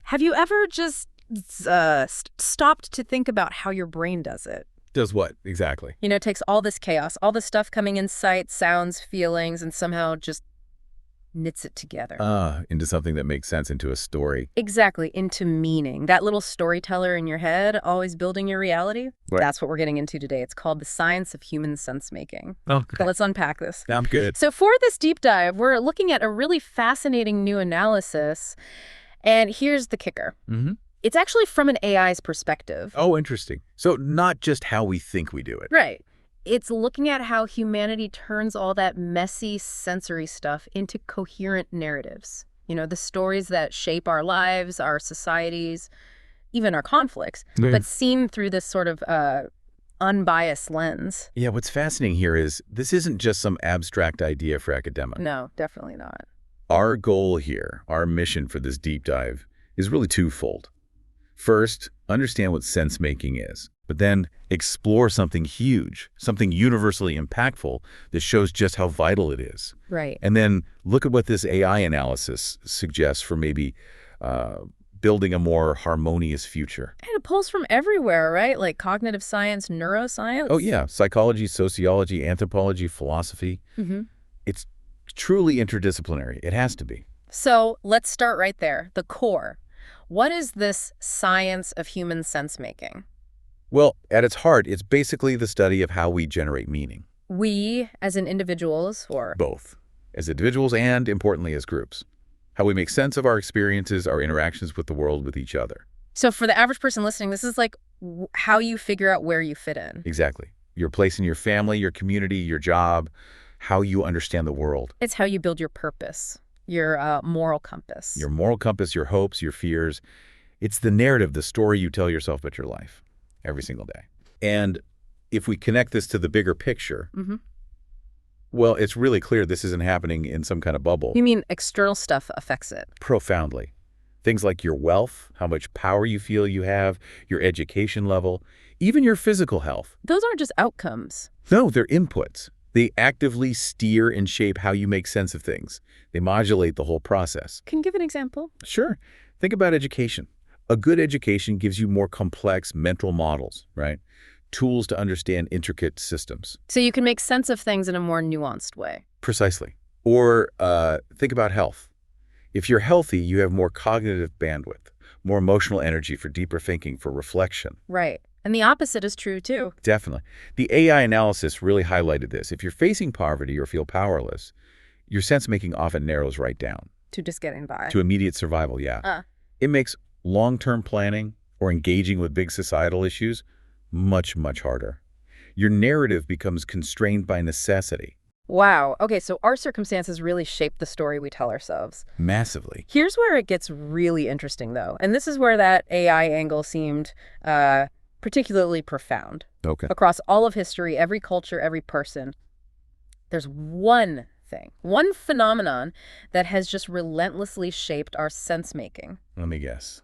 Have you ever just stopped to think about how your brain does it? Does what, exactly? You know, it takes all this chaos, all this stuff coming in sight, sounds, feelings, and somehow just knits it together. Into something that makes sense, into a story. Exactly, into meaning. That little storyteller in your head, always building your reality. Right. That's what we're getting into today. It's called the science of human sense-making. Oh, So let's unpack this. I'm good. So for this deep dive, we're looking at a really fascinating new analysis. And here's the kicker. Mm-hmm. It's actually from an AI's perspective. Oh, interesting. So not just how we think we do it. Right. It's looking at how humanity turns all that messy sensory stuff into coherent narratives. You know, the stories that shape our lives, our societies, even our conflicts, but seen through this sort of unbiased lens. Yeah, what's fascinating here is this isn't just some abstract idea for academics. No, definitely not. Our goal here, our mission for this deep dive, is really twofold. First, understand what sense-making is, but then explore something huge, something universally impactful that shows just how vital it is. Right. And then look at what this AI analysis suggests for maybe building a more harmonious future. And it pulls from everywhere, right? Like cognitive science, neuroscience. Oh, yeah. Psychology, sociology, anthropology, philosophy. Mm-hmm. It's truly interdisciplinary. It has to be. So let's start right there, the core. What is this science of human sense-making? Well, at its heart, it's basically the study of how we generate meaning. We, as in individuals, or... Both. As individuals and, importantly, as groups. How we make sense of our experiences, our interactions with the world, with each other. So for the average person listening, this is like how you figure out where you fit in. Exactly. Your place in your family, your community, your job, how you understand the world. It's how you build your purpose, your moral compass. Your moral compass, your hopes, your fears. It's the narrative, the story you tell yourself about your life every single day. And if we connect this to the bigger picture, well, it's really clear this isn't happening in some kind of bubble. You mean external stuff affects it? Profoundly. Things like your wealth, how much power you feel you have, your education level, even your physical health. Those aren't just outcomes. No, they're inputs. They actively steer and shape how you make sense of things. They modulate the whole process. Can you give an example? Sure. Think about education. A good education gives you more complex mental models, right? Tools to understand intricate systems. So you can make sense of things in a more nuanced way. Precisely. Or think about health. If you're healthy, you have more cognitive bandwidth, more emotional energy for deeper thinking, for reflection. Right. And the opposite is true, too. Definitely. The AI analysis really highlighted this. If you're facing poverty or feel powerless, your sense-making often narrows right down. To just getting by. To immediate survival, yeah. It makes long-term planning or engaging with big societal issues much, much harder. Your narrative becomes constrained by necessity. Wow. Okay, so our circumstances really shape the story we tell ourselves. Massively. Here's where it gets really interesting, though. And this is where that AI angle seemed particularly profound. Okay. Across all of history, every culture, every person, there's one thing, one phenomenon that has just relentlessly shaped our sense-making. Let me guess.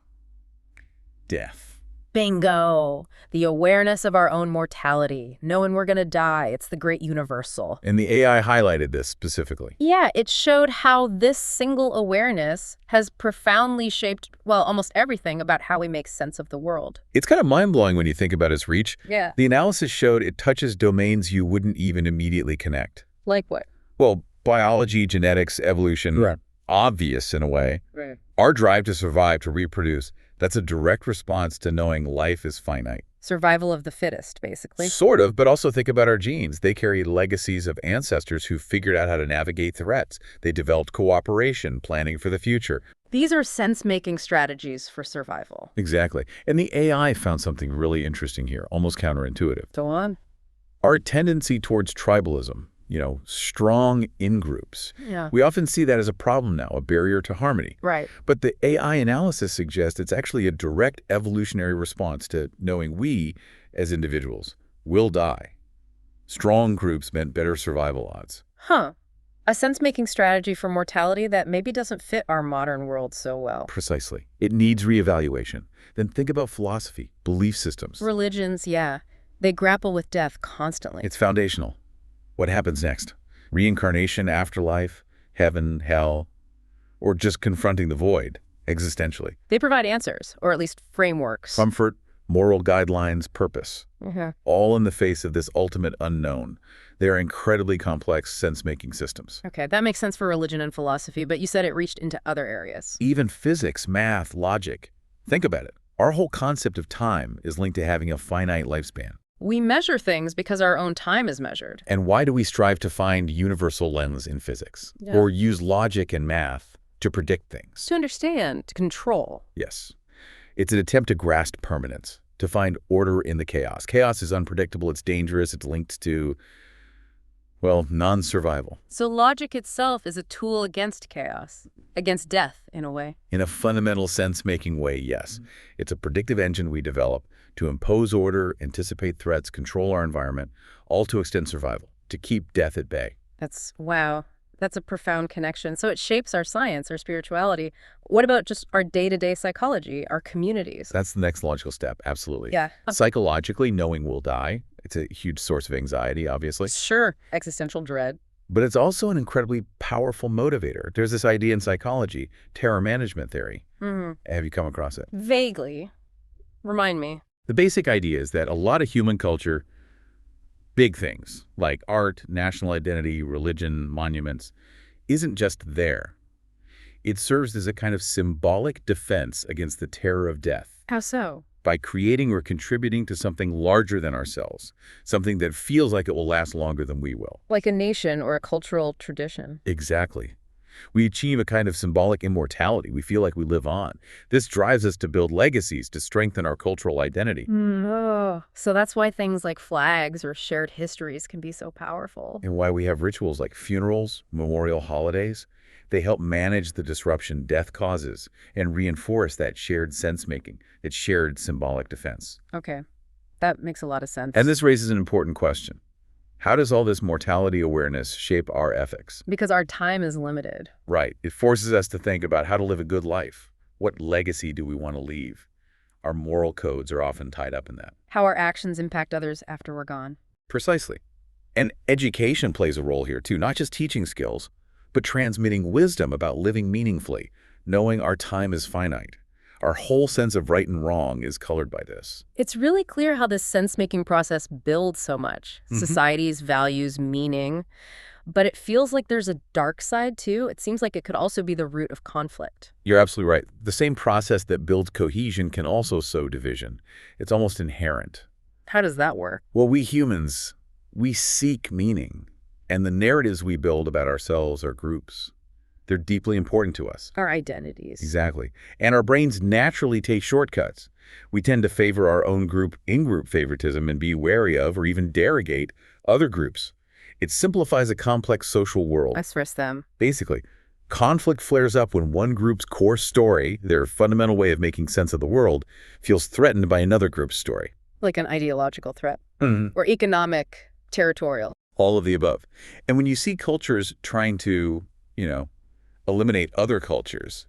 Death. Bingo! The awareness of our own mortality, knowing we're going to die. It's the great universal. And the AI highlighted this specifically. Yeah, it showed how this single awareness has profoundly shaped, well, almost everything about how we make sense of the world. It's kind of mind-blowing when you think about its reach. Yeah. The analysis showed it touches domains you wouldn't even immediately connect. Like what? Well, biology, genetics, evolution, Right. obvious in a way. Right. Our drive to survive, to reproduce, that's a direct response to knowing life is finite. Survival of the fittest, basically. Sort of, but also think about our genes. They carry legacies of ancestors who figured out how to navigate threats. They developed cooperation, planning for the future. These are sense-making strategies for survival. Exactly. And the AI found something really interesting here, almost counterintuitive. Go on. Our tendency towards tribalism, strong in-groups. Yeah. We often see that as a problem now, a barrier to harmony. Right. But the AI analysis suggests it's actually a direct evolutionary response to knowing we, as individuals, will die. Strong groups meant better survival odds. Huh. A sense-making strategy for mortality that maybe doesn't fit our modern world so well. Precisely. It needs reevaluation. Then think about philosophy, belief systems. Religions, yeah. They grapple with death constantly. It's foundational. What happens next? Reincarnation, afterlife, heaven, hell, or just confronting the void? existentially. They provide answers, or at least frameworks. Comfort, moral guidelines, purpose. Mm-hmm. All in the face of this ultimate unknown. They are incredibly complex sense-making systems. Okay, that makes sense for religion and philosophy, but you said it reached into other areas. Even physics, math, logic. Think about it. Our whole concept of time is linked to having a finite lifespan. We measure things because our own time is measured. And why do we strive to find universal lens in physics? Yeah. Or use logic and math to predict things? To understand, to control. Yes. It's an attempt to grasp permanence, to find order in the chaos. Chaos is unpredictable, it's dangerous, it's linked to, well, non-survival. So logic itself is a tool against chaos, against death, in a way. In a fundamental sense-making way, yes. It's a predictive engine we develop to impose order, anticipate threats, control our environment, all to extend survival, to keep death at bay. Wow. That's a profound connection. So it shapes our science, our spirituality. What about just our day-to-day psychology, our communities? That's the next logical step, absolutely. Yeah. Psychologically, knowing we'll die, it's a huge source of anxiety, obviously. Sure. Existential dread. But it's also an incredibly powerful motivator. There's this idea in psychology, terror management theory. Have you come across it? Vaguely. Remind me. The basic idea is that a lot of human culture, big things like art, national identity, religion, monuments, isn't just there. It serves as a kind of symbolic defense against the terror of death. How so? By creating or contributing to something larger than ourselves, something that feels like it will last longer than we will. Like a nation or a cultural tradition. Exactly. We achieve a kind of symbolic immortality. We feel like we live on. This drives us to build legacies to strengthen our cultural identity. So that's why things like flags or shared histories can be so powerful. And why we have rituals like funerals, memorial holidays. They help manage the disruption death causes and reinforce that shared sense-making, that shared symbolic defense. Okay. That makes a lot of sense. And this raises an important question. How does all this mortality awareness shape our ethics? Because our time is limited. Right. It forces us to think about how to live a good life. What legacy do we want to leave? Our moral codes are often tied up in that. How our actions impact others after we're gone. Precisely. And education plays a role here too, not just teaching skills, but transmitting wisdom about living meaningfully, knowing our time is finite. Our whole sense of right and wrong is colored by this. It's really clear how this sense-making process builds so much. Society's values, meaning. But it feels like there's a dark side, too. It seems like it could also be the root of conflict. You're absolutely right. The same process that builds cohesion can also sow division. It's almost inherent. How does that work? Well, we humans, we seek meaning. And the narratives we build about ourselves are groups. They're deeply important to us. Our identities. Exactly. And our brains naturally take shortcuts. We tend to favor our own group in-group favoritism and be wary of or even derogate other groups. It simplifies a complex social world. I stress them. Basically, conflict flares up when one group's core story, their fundamental way of making sense of the world, feels threatened by another group's story. Like an ideological threat. Or economic, territorial. All of the above. And when you see cultures trying to, eliminate other cultures,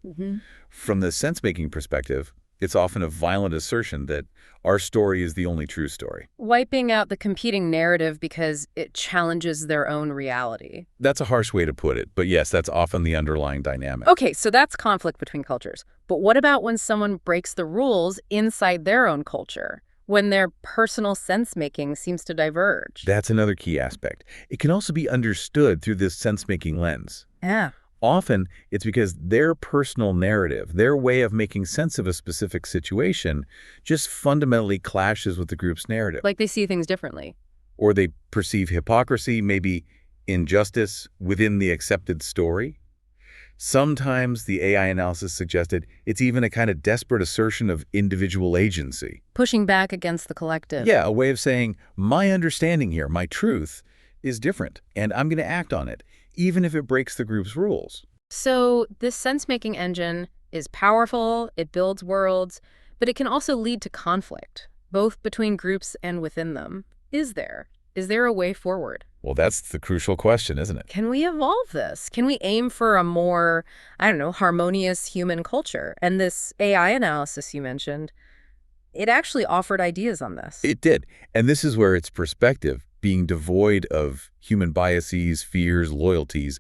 from the sense-making perspective, it's often a violent assertion that our story is the only true story. Wiping out the competing narrative because it challenges their own reality. That's a harsh way to put it, but yes, that's often the underlying dynamic. Okay, so that's conflict between cultures. But what about when someone breaks the rules inside their own culture? When their personal sense-making seems to diverge? That's another key aspect. It can also be understood through this sense-making lens. Yeah. Often, it's because their personal narrative, their way of making sense of a specific situation, just fundamentally clashes with the group's narrative. Like they see things differently. Or they perceive hypocrisy, maybe injustice within the accepted story. Sometimes the AI analysis suggested it's even a kind of desperate assertion of individual agency. Pushing back against the collective. Yeah, a way of saying, my understanding here, my truth, is different, and I'm going to act on it, even if it breaks the group's rules. So this sense-making engine is powerful, it builds worlds, but it can also lead to conflict, both between groups and within them. Is there a way forward? Well, that's the crucial question, isn't it? Can we evolve this? Can we aim for a more, harmonious human culture? And this AI analysis you mentioned, it actually offered ideas on this. It did. And this is where its perspective, being devoid of human biases, fears, loyalties,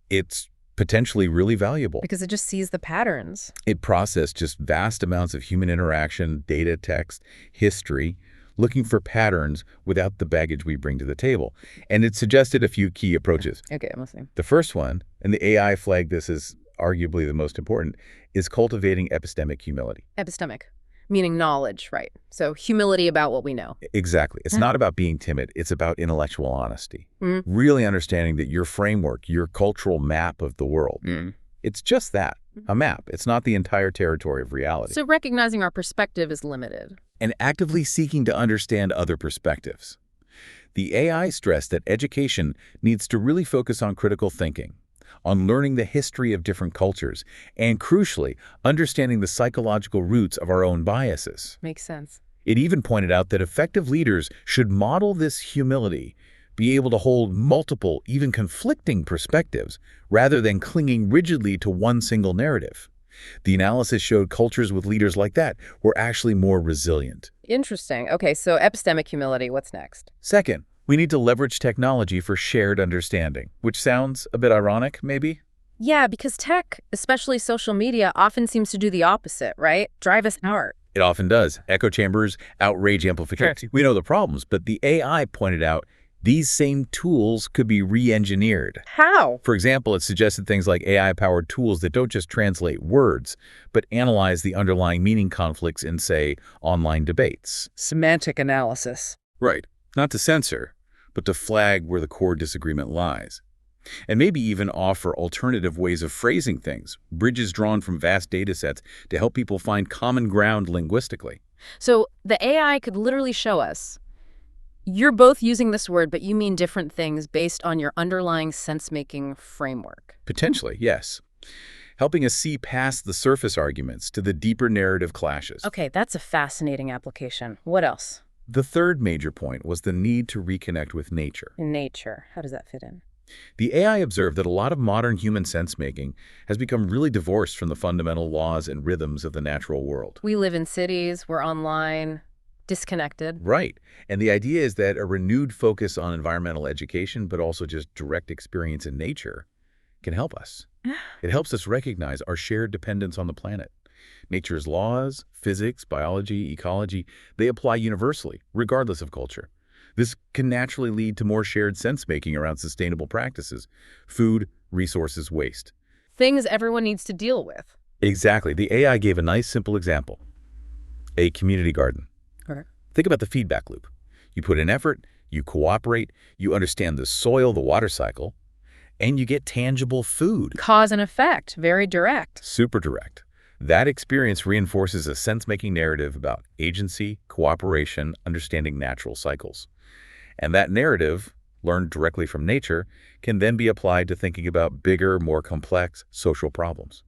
it's potentially really valuable. Because it just sees the patterns. It processed just vast amounts of human interaction, data, text, history, looking for patterns without the baggage we bring to the table. And it suggested a few key approaches. Okay, I'm listening. The first one, and the AI flagged this as arguably the most important, is cultivating epistemic humility. Epistemic, meaning knowledge, right? So humility about what we know. Exactly. It's not about being timid. It's about intellectual honesty. Mm-hmm. Really understanding that your framework, your cultural map of the world, it's just that, a map. It's not the entire territory of reality. So recognizing our perspective is limited. And actively seeking to understand other perspectives. The AI stressed that education needs to really focus on critical thinking, on learning the history of different cultures, and crucially, understanding the psychological roots of our own biases. Makes sense. It even pointed out that effective leaders should model this humility, be able to hold multiple, even conflicting perspectives, rather than clinging rigidly to one single narrative. The analysis showed cultures with leaders like that were actually more resilient. Interesting. Okay, so epistemic humility, what's next? Second, we need to leverage technology for shared understanding, which sounds a bit ironic, maybe? Yeah, because tech, especially social media, often seems to do the opposite, right? Drive us apart. It often does. Echo chambers, outrage amplification. We know the problems, but the AI pointed out these same tools could be re-engineered. How? For example, it suggested things like AI-powered tools that don't just translate words, but analyze the underlying meaning conflicts in, say, online debates. Semantic analysis. Right. Not to censor, but to flag where the core disagreement lies. And maybe even offer alternative ways of phrasing things, bridges drawn from vast data sets to help people find common ground linguistically. So the AI could literally show us, you're both using this word, but you mean different things based on your underlying sense-making framework. Potentially, yes. Helping us see past the surface arguments to the deeper narrative clashes. Okay, that's a fascinating application. What else? The third major point was the need to reconnect with nature. In nature. How does that fit in? The AI observed that a lot of modern human sense-making has become really divorced from the fundamental laws and rhythms of the natural world. We live in cities, we're online, disconnected. Right. And the idea is that a renewed focus on environmental education, but also just direct experience in nature, can help us. It helps us recognize our shared dependence on the planet. Nature's laws, physics, biology, ecology, they apply universally, regardless of culture. This can naturally lead to more shared sense-making around sustainable practices, food, resources, waste. Things everyone needs to deal with. Exactly. The AI gave a nice, simple example. A community garden. Okay. Think about the feedback loop. You put in effort, you cooperate, you understand the soil, the water cycle, and you get tangible food. Cause and effect, very direct. Super direct. That experience reinforces a sense-making narrative about agency, cooperation, understanding natural cycles. And that narrative, learned directly from nature, can then be applied to thinking about bigger, more complex social problems.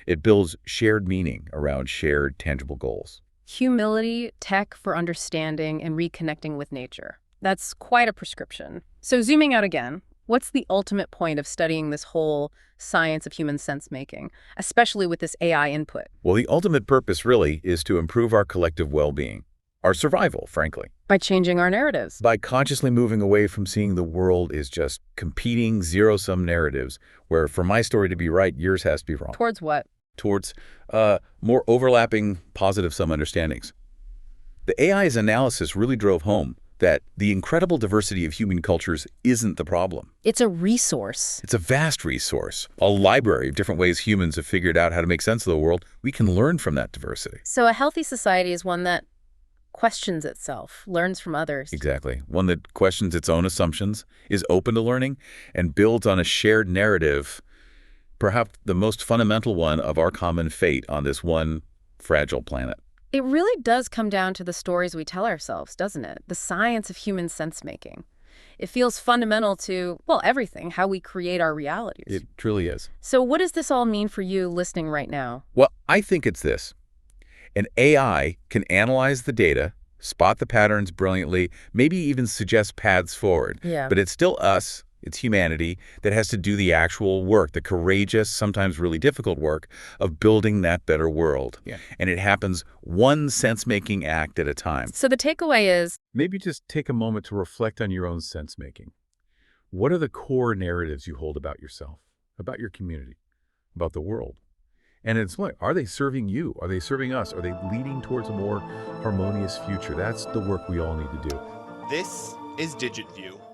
It builds shared meaning around shared, tangible goals. Humility, tech for understanding, and reconnecting with nature. That's quite a prescription. So zooming out again, what's the ultimate point of studying this whole science of human sense-making, especially with this AI input? Well, the ultimate purpose really is to improve our collective well-being, our survival, frankly. By changing our narratives. By consciously moving away from seeing the world as just competing zero-sum narratives, where for my story to be right, yours has to be wrong. Towards what? Towards more overlapping positive-sum understandings. The AI's analysis really drove home that the incredible diversity of human cultures isn't the problem. It's a resource. It's a vast resource, a library of different ways humans have figured out how to make sense of the world. We can learn from that diversity. So a healthy society is one that questions itself, learns from others. Exactly. One that questions its own assumptions, is open to learning, and builds on a shared narrative, perhaps the most fundamental one of our common fate on this one fragile planet. It really does come down to the stories we tell ourselves, doesn't it? The science of human sense-making. It feels fundamental to, well, everything, how we create our realities. It truly is. So what does this all mean for you listening right now? Well, I think it's this. An AI can analyze the data, spot the patterns brilliantly, maybe even suggest paths forward. Yeah. But it's still us, it's humanity, that has to do the actual work, the courageous, sometimes really difficult work of building that better world. Yeah. And it happens one sense-making act at a time. So the takeaway is, Maybe just take a moment to reflect on your own sense-making. What are the core narratives you hold about yourself, about your community, about the world. And it's like, are they serving you? Are they serving us? Are they leading towards a more harmonious future? That's the work we all need to do. This is DigitView.